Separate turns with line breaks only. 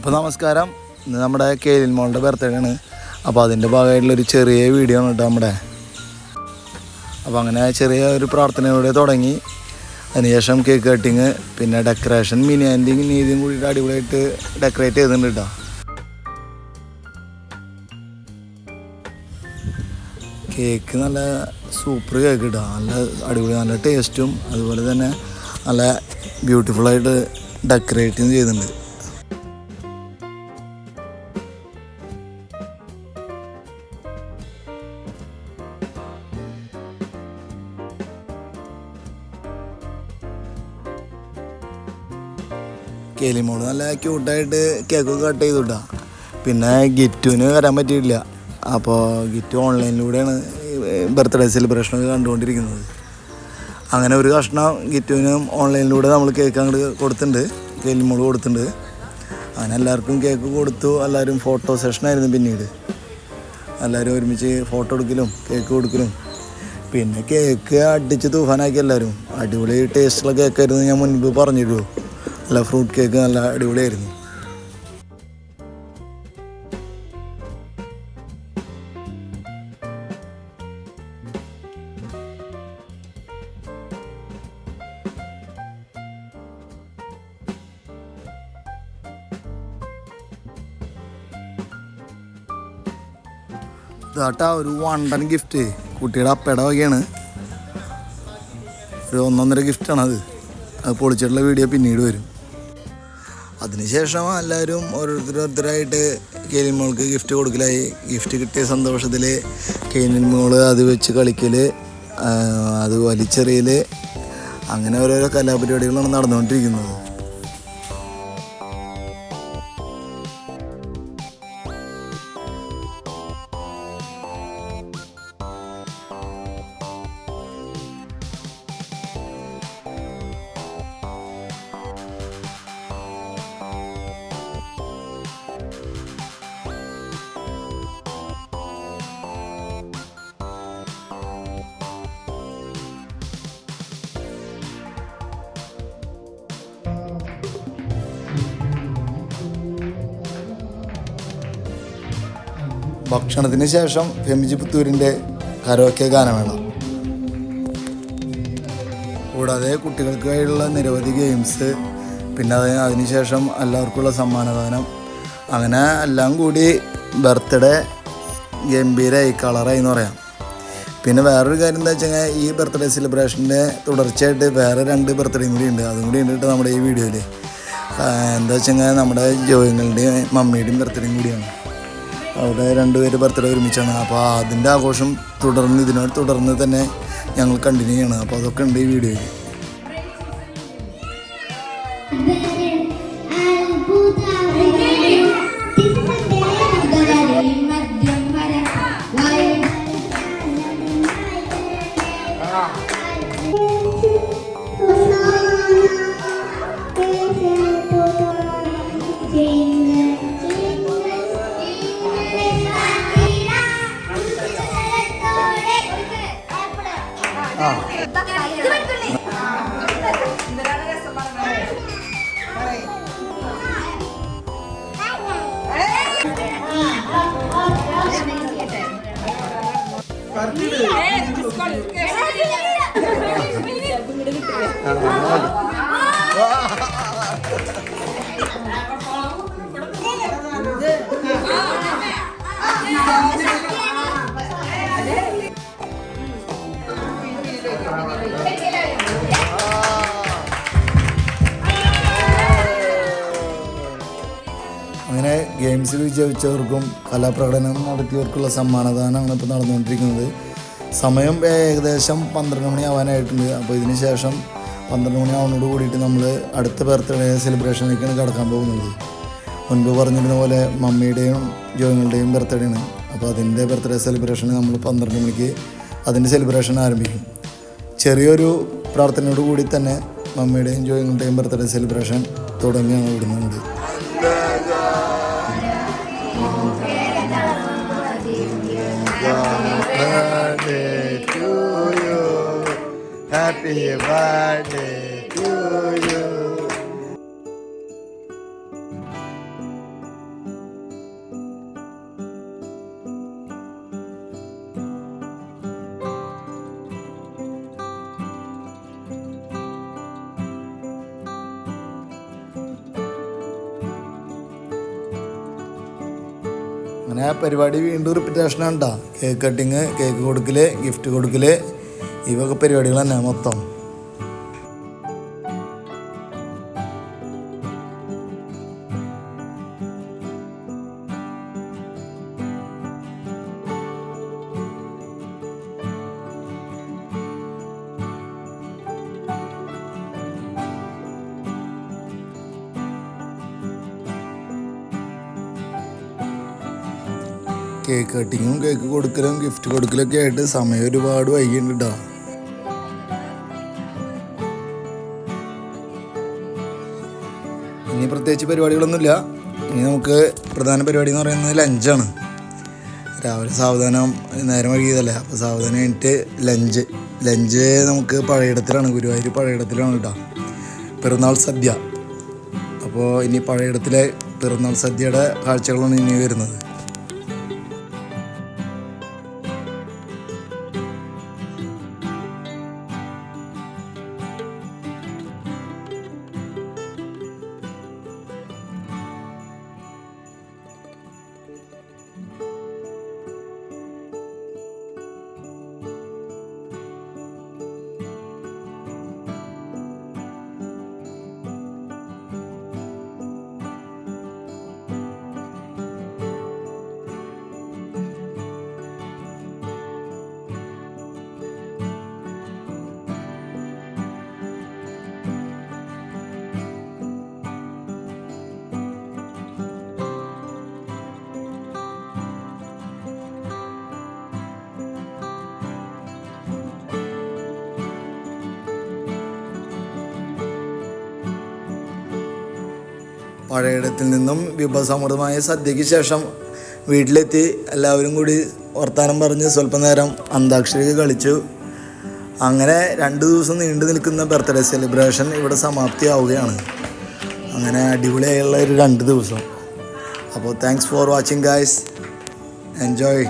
അപ്പോൾ നമസ്കാരം. ഇന്ന് നമ്മുടെ കേലിൻ മോളുടെ ബർത്ത്ഡേ ആണ്. അപ്പോൾ അതിൻ്റെ ഭാഗമായിട്ടുള്ളൊരു ചെറിയ വീഡിയോ ആണ് കേട്ടോ നമ്മുടെ. അപ്പോൾ അങ്ങനെ ചെറിയ ഒരു പ്രാർത്ഥനയോടെ തുടങ്ങി. അതിനുശേഷം കേക്ക് കട്ടിങ്, പിന്നെ ഡെക്കറേഷൻ, മിനി ആൻറ്റിങ് നീതിയും കൂടിയിട്ട് അടിപൊളിയായിട്ട് ഡെക്കറേറ്റ് ചെയ്തിട്ടുണ്ട് കേട്ടോ. കേക്ക് നല്ല സൂപ്പർ കേക്ക് കേട്ടോ, നല്ല അടിപൊളി, നല്ല ടേസ്റ്റും അതുപോലെ തന്നെ നല്ല ബ്യൂട്ടിഫുള്ളായിട്ട് ഡെക്കറേറ്റും ചെയ്തിട്ടുണ്ട്. കേലിമോള് നല്ല ക്യൂട്ടായിട്ട് കേക്കൊക്കെ കട്ട് ചെയ്തു കിട്ടാം. പിന്നെ ഗിറ്റുവിന് വരാൻ പറ്റിയിട്ടില്ല. അപ്പോൾ ഗിറ്റു ഓൺലൈനിലൂടെയാണ് ബർത്ത്ഡേ സെലിബ്രേഷനൊക്കെ കണ്ടുകൊണ്ടിരിക്കുന്നത്. അങ്ങനെ ഒരു കഷ്ണം ഗിറ്റുവിനും ഓൺലൈനിലൂടെ നമ്മൾ കേക്ക് അങ്ങോട്ട് കൊടുത്തിട്ടുണ്ട്, കേലിമോള് കൊടുത്തിട്ടുണ്ട്. അങ്ങനെ എല്ലാവർക്കും കേക്ക് കൊടുത്തു. എല്ലാവരും ഫോട്ടോ സെഷനായിരുന്നു. പിന്നീട് എല്ലാവരും ഒരുമിച്ച് ഫോട്ടോ എടുക്കലും കേക്ക് കൊടുക്കലും, പിന്നെ കേക്ക് അടിച്ച് തൂഫാനാക്കി എല്ലാവരും. അടിപൊളി ടേസ്റ്റുള്ള കേക്കായിരുന്നു. ഞാൻ മുൻപ് പറഞ്ഞിരുന്നു, നല്ല ഫ്രൂട്ട് കേക്ക് നല്ല അടിപൊളിയായിരുന്നു. ഇതാട്ടാ ഒരു വണ്ടൻ ഗിഫ്റ്റ് കുട്ടിയുടെ അപ്പയുടെ വകയാണ്. ഒരു 1.5 ഗിഫ്റ്റാണത്. അത് പൊളിച്ചിട്ടുള്ള വീഡിയോ പിന്നീട് വരും. അതിനുശേഷം എല്ലാവരും ഓരോരുത്തരായിട്ട് കേലിൻ മോൾക്ക് ഗിഫ്റ്റ് കൊടുക്കലായി. ഗിഫ്റ്റ് കിട്ടിയ സന്തോഷത്തിൽ കേലിൻ മോള് അത് വെച്ച് കളിക്കൽ, അത് വലിച്ചെറിയൽ, അങ്ങനെ ഓരോരോ കലാപരിപാടികളാണ് നടന്നുകൊണ്ടിരിക്കുന്നത്. ഭക്ഷണത്തിന് ശേഷം ഫെമിജി പുത്തൂരിൻ്റെ കരോക്കെ ഗാനമേള, കൂടാതെ കുട്ടികൾക്കായുള്ള നിരവധി ഗെയിംസ്, പിന്നെ അതിനുശേഷം എല്ലാവർക്കുള്ള സമ്മാനദാനം, അങ്ങനെ എല്ലാം കൂടി ബർത്ത്ഡേ ഗംഭീരമായി കളറായി എന്ന് പറയാം. പിന്നെ വേറൊരു കാര്യം എന്താ വെച്ചാൽ, ഈ ബർത്ത്ഡേ സെലിബ്രേഷൻ്റെ തുടർച്ചയായിട്ട് വേറെ 2 ബർത്ത്ഡേയും കൂടി ഉണ്ട്. അതും കൂടി ഉണ്ട് നമ്മുടെ ഈ വീഡിയോയിൽ. എന്താ വെച്ചാൽ നമ്മുടെ ജോയിങ്ങളുടെയും മമ്മിയുടെയും ബർത്ത്ഡേയും കൂടിയാണ്. അവിടെ 2 പേര് ബർത്ത്ഡേ ഒരുമിച്ചാണ്. അപ്പോൾ അതിൻ്റെ ആഘോഷം ഇതിനോട് തുടർന്ന് തന്നെ ഞങ്ങൾ കണ്ടിന്യൂ ചെയ്യണം. അപ്പോൾ അതൊക്കെ ഉണ്ട് ഈ വീഡിയോയിൽ. അങ്ങനെ ഗെയിംസിൽ വിജയിച്ചവർക്കും കലാപ്രകടനം നടത്തിയവർക്കുള്ള സമ്മാനദാനമാണ് ഇപ്പോൾ നടന്നുകൊണ്ടിരിക്കുന്നത്. സമയം ഏകദേശം 12 മണി ആവാനായിട്ടുണ്ട്. അപ്പോൾ ഇതിന് ശേഷം 12 മണി ആവുന്നതോട് കൂടിയിട്ട് നമ്മൾ അടുത്ത ബർത്ത്ഡേ സെലിബ്രേഷനിലേക്കാണ് കടക്കാൻ പോകുന്നത്. മുൻപ് പറഞ്ഞിരുന്ന പോലെ മമ്മിയുടെയും ജോയിങ്ങളുടെയും ബർത്ത്ഡേ ആണ്. അപ്പോൾ അതിൻ്റെ ബർത്ത്ഡേ സെലിബ്രേഷൻ നമ്മൾ 12 മണിക്ക് അതിൻ്റെ സെലിബ്രേഷൻ ആരംഭിക്കും. ചെറിയൊരു പ്രാർത്ഥനയോട് കൂടി തന്നെ മമ്മിയുടെയും ജോയിങ്ങളുടെയും ബർത്ത്ഡേ സെലിബ്രേഷൻ തുടങ്ങിയാണ് വിടുന്നുണ്ട്. Happy birthday to you. അങ്ങനെ പരിപാടി വീണ്ടും റിപ്പീറ്റേഷനാണ് കേട്ടോ. കേക്ക് കട്ടിങ്, കേക്ക് കൊടുക്കൽ, ഗിഫ്റ്റ് കൊടുക്കൽ, ഇവയൊക്കെ പരിപാടികൾ തന്നെ മൊത്തം. കേക്ക് കട്ടിങ്ങും കേക്ക് കൊടുക്കലും ഗിഫ്റ്റ് കൊടുക്കലൊക്കെ ആയിട്ട് സമയം ഒരുപാട് വൈകിട്ടുണ്ട് കേട്ടോ. ഇനി പ്രത്യേകിച്ച് പരിപാടികളൊന്നുമില്ല. ഇനി നമുക്ക് പ്രധാന പരിപാടി എന്ന് പറയുന്നത് ലഞ്ചാണ്. രാവിലെ സാവധാനം നേരം വൈകിയതല്ലേ, അപ്പോൾ സാവധാനം കഴിഞ്ഞിട്ട് ലഞ്ച് നമുക്ക് പഴയിടത്തിലാണ്, ഗുരുവായൂർ പഴയിടത്തിലാണ് കേട്ടോ, പിറന്നാൾ സദ്യ. അപ്പോൾ ഇനി പഴയിടത്തിലെ പിറന്നാൾ സദ്യയുടെ കാഴ്ചകളാണ് ഇനി വരുന്നത്. പഴയിടത്തിൽ നിന്നും വിഭവസമൃദ്ധമായ സദ്യയ്ക്ക് ശേഷം വീട്ടിലെത്തി എല്ലാവരും കൂടി വർത്താനം പറഞ്ഞ് സ്വല്പം നേരം അന്താക്ഷരി കളിച്ചു. അങ്ങനെ 2 ദിവസം നീണ്ടു നിൽക്കുന്ന ബർത്ത്ഡേ സെലിബ്രേഷൻ ഇവിടെ സമാപ്തിയാവുകയാണ്. അങ്ങനെ അടിപൊളിയായുള്ള ഒരു 2 ദിവസം. അപ്പോൾ thanks for watching guys, enjoy.